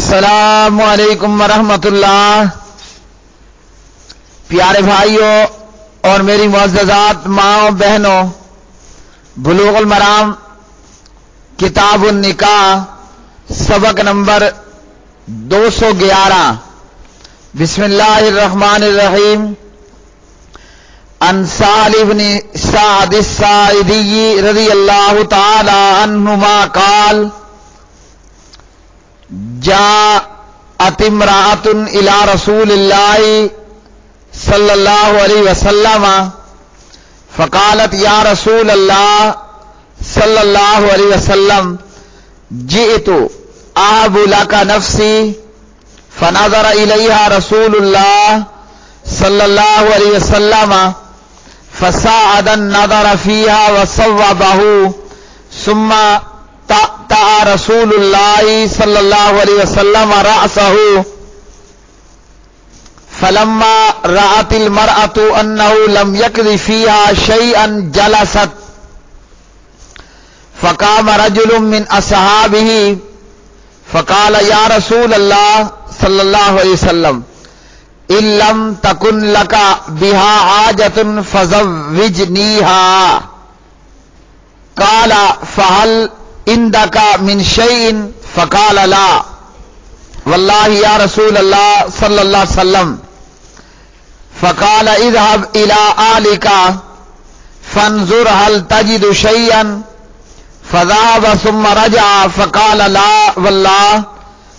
السلام علیکم ورحمۃ اللہ۔ پیارے بھائیوں اور میری معززات ماں بہنوں، بلوغ المرام کتاب النکاح سبق نمبر 211۔ بسم اللہ الرحمن الرحیم۔ عن سہل بن سعد الساعدی رضی اللہ تعالی عنہما قال جاءت امرأة الى رسول اللہ صلی اللہ علیہ وسلم فقالت یا رسول اللہ صلی اللہ علیہ وسلم جئت اہب لک نفسی فنظر الیہا رسول اللہ صلی اللہ علیہ وسلم فساعد النظر فیہا وصوبہ ثم تأتأ رسول اللہ صلی اللہ علیہ وسلم رأسہ فلما رأت المرأة أنه لم يقض فيها شيئا جلست فقام رجل من أصحابه فقال يا رسول الله صلى الله عليه وسلم إن لم تكن لك بها حاجة فزوجنيها قال فهل عندك من شيء فقال لا والله يا رسول الله صلى الله عليه وسلم فقال اذهب إلى أهلك فانظر هل تجد شيئا فذهب ثم رجع فقال لا والله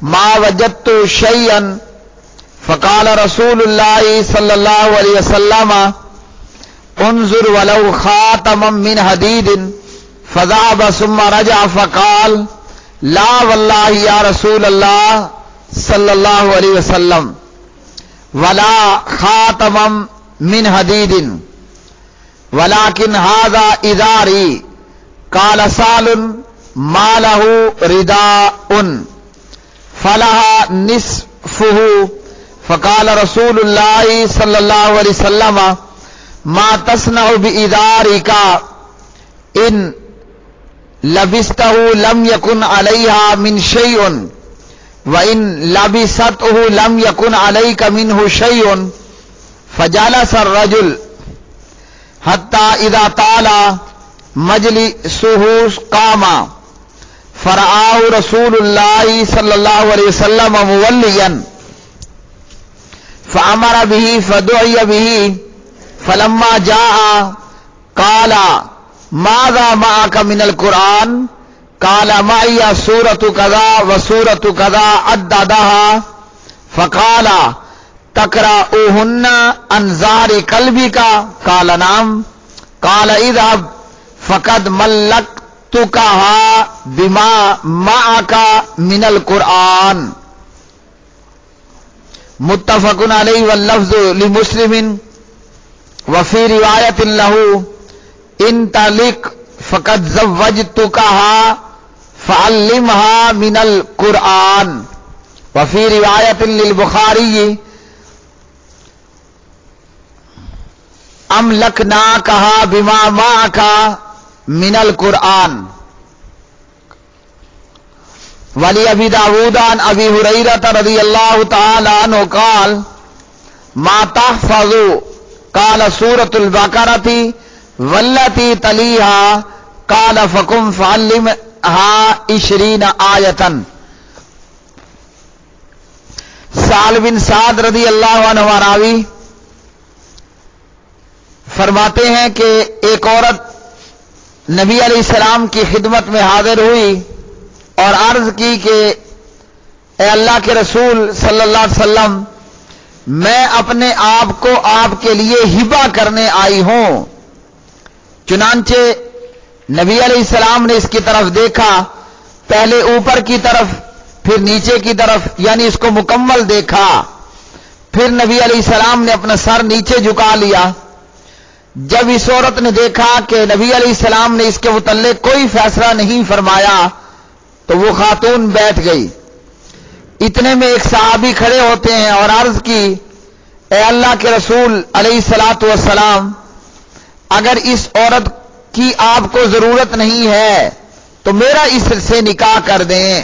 ما وجدت شيئا فقال رسول الله صلى الله عليه وسلم انظر ولو خاتما من حديد فذهب ثم رجع فقال لا والله يا رسول الله صلى الله عليه وسلم ولا خاتما من حديد ولكن هذا إزاري قال سهل ما له رداء فلها نصفه فقال رسول الله صلى الله عليه وسلم ما تصنع بإزارك إن لبسته لم يكن عليها من شيء وإن لبسته لم يكن عليك منه شيء فجلس الرجل حتى إذا طال مجلسه قام فرآه رسول الله صلى الله عليه وسلم موليا فأمر به فدعي به فلما جاء قال ماذا معك من القرآن قال معي سورة كذا وسورة كذا عددها فقال تقرأوهن عن ظهر قلبك قال نعم قال اذهب فقد ملكتكها بما معك من القرآن متفق علیہ واللفظ لمسلم وفي رواية له ان طلق فقد زوجتكها فعلمها من القرآن وفي رواية للبخاري املكناكها بما معك من القرآن ولأبي داود عن أبي هريرة رضي الله تعالى عنه قال ما تحفظ قال سورة البقرة والتي تليها قال فقم فعلمها 20 آية۔ سہل بن سعد رضی اللہ عنہ راوی فرماتے ہیں کہ ایک عورت نبی علیہ السلام کی خدمت میں حاضر ہوئی اور عرض کی کہ اے اللہ کے رسول صلی اللہ علیہ وسلم میں اپنے آپ کو آپ کے لیے ہبہ کرنے آئی ہوں۔ چنانچہ نبی علیہ السلام نے اس کی طرف دیکھا، پہلے اوپر کی طرف پھر نیچے کی طرف، یعنی اس کو مکمل دیکھا، پھر نبی علیہ السلام نے اپنا سر نیچے جھکا لیا۔ جب اس عورت نے دیکھا کہ نبی علیہ السلام نے اس کے متعلق کوئی فیصلہ نہیں فرمایا تو وہ خاتون بیٹھ گئی۔ اتنے میں ایک صحابی کھڑے ہوتے ہیں اور عرض کی اے اللہ کے رسول علیہ الصلاۃ والسلام اگر اس عورت کی آپ کو ضرورت نہیں ہے تو میرا اس سے نکاح کر دیں۔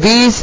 20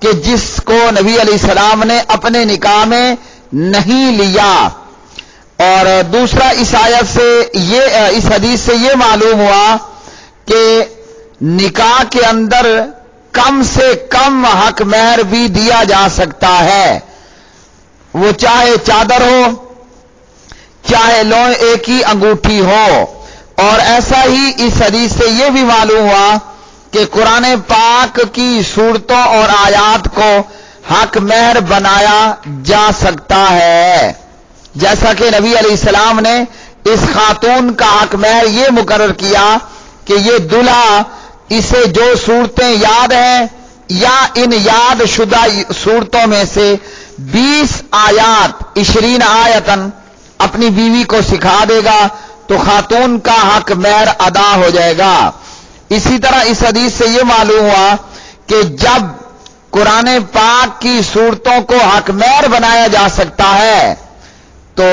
کہ جس کو نبی علیہ السلام نے اپنے نکاح میں نہیں لیا۔ اور دوسرا اس آیت سے اس حدیث سے یہ معلوم ہوا کہ نکاح کے اندر کم سے کم حق مہر بھی دیا جا سکتا ہے، وہ چاہے چادر ہو چاہے ایک ہی انگوٹھی ہو۔ اور ایسا ہی اس حدیث سے یہ بھی معلوم ہوا کہ قرآن پاک کی صورتوں اور آیات کو حق مہر بنایا جا سکتا ہے، جیسا کہ نبی علیہ السلام نے اس خاتون کا حق مہر یہ مقرر کیا کہ یہ دلہا اسے جو صورتیں یاد ہیں یا ان یاد شدہ صورتوں میں سے 20 آیات 20 آیتن اپنی بیوی کو سکھا دے گا تو خاتون کا حق مہر ادا ہو جائے گا۔ اسی طرح اس حدیث سے یہ معلوم ہوا کہ جب قرآن پاک کی صورتوں کو حق مہر بنایا جا سکتا ہے تو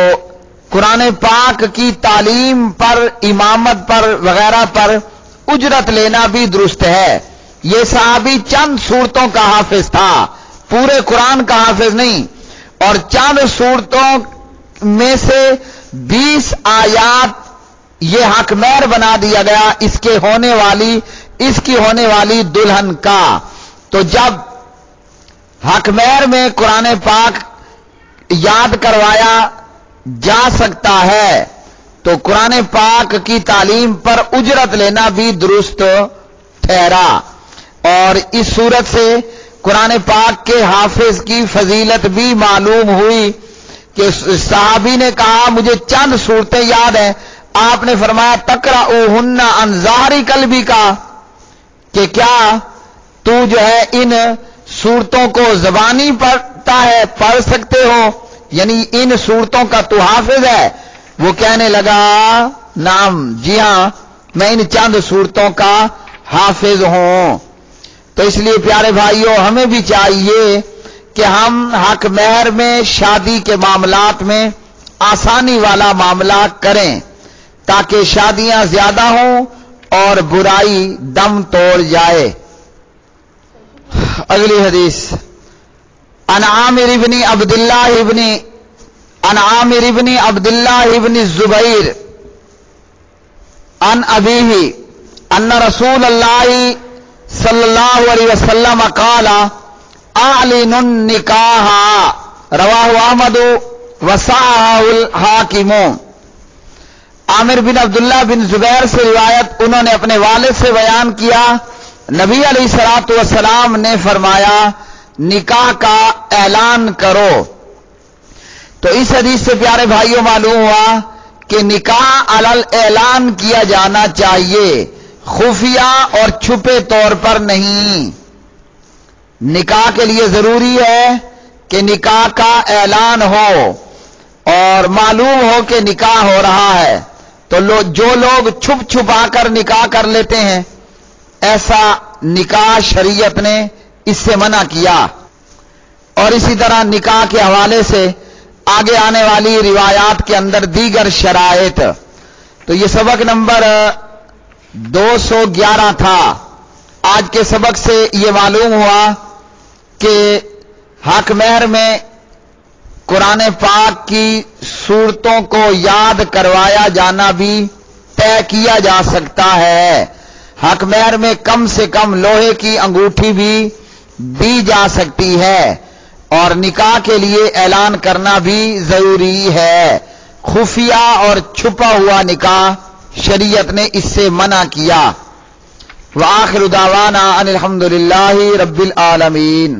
قرآن پاک کی تعلیم پر، امامت پر وغیرہ پر اجرت لینا بھی درست ہے۔ یہ صحابی چند صورتوں کا حافظ تھا، پورے قرآن کا حافظ نہیں، اور چند صورتوں میں سے 20 آیات یہ حق مہر بنا دیا گیا اس کی ہونے والی دلہن کا۔ تو جب حق مہر میں قرآن پاک یاد کروایا جا سکتا ہے تو قرآن پاک کی تعلیم پر اجرت لینا بھی درست ٹھہرا۔ اور اس صورت سے قرآن پاک کے حافظ کی فضیلت بھی معلوم ہوئی کہ صحابی نے کہا مجھے چند صورتیں یاد ہیں، آپ نے فرمایا تقرؤہن عن ظہر قلبی کا، کہ کیا تو جو ہے ان صورتوں کو زبانی پڑھتا ہے، پڑھ سکتے ہو، یعنی ان صورتوں کا تو حافظ ہے؟ وہ کہنے لگا نعم، جی ہاں میں ان چند صورتوں کا حافظ ہوں۔ تو اس لیے پیارے بھائیوں ہمیں بھی چاہیے کہ ہم حق مہر میں شادی کے معاملات میں آسانی والا معاملہ کریں تاکہ شادیاں زیادہ ہوں اور برائی دم توڑ جائے۔ اگلی حدیث عن عامر ابن عبد اللہ ابن الزبیر عن ابیہ ان رسول اللہ صلی اللہ علیہ وسلم قال اعلنوا النکاح، رواہ احمد وصححہ الحاکم۔ عامر بن عبداللہ بن زبیر سے روایت، انہوں نے اپنے والد سے بیان کیا نبی علیہ الصلوۃ والسلام نے فرمایا نکاح کا اعلان کرو۔ تو اس حدیث سے پیارے بھائیوں معلوم ہوا کہ نکاح علل اعلان کیا جانا چاہیے، خفیہ اور چھپے طور پر نہیں۔ نکاح کے لیے ضروری ہے کہ نکاح کا اعلان ہو اور معلوم ہو کہ نکاح ہو رہا ہے۔ تو جو لوگ چھپ چھپا کر نکاح کر لیتے ہیں ایسا نکاح شریعت نے اس سے منع کیا۔ اور اسی طرح نکاح کے حوالے سے آگے آنے والی روایات کے اندر دیگر شرائط۔ تو یہ سبق نمبر 211 تھا۔ آج کے سبق سے یہ معلوم ہوا کہ حق مہر میں قرآن پاک کی صورتوں کو یاد کروایا جانا بھی طے کیا جا سکتا ہے۔ حق مہر میں کم سے کم لوہے کی انگوٹھی بھی دی جا سکتی ہے، اور نکاح کے لیے اعلان کرنا بھی ضروری ہے۔ خفیہ اور چھپا ہوا نکاح شریعت نے اس سے منع کیا۔ وآخر دعوانا ان الحمد للہ رب العالمین۔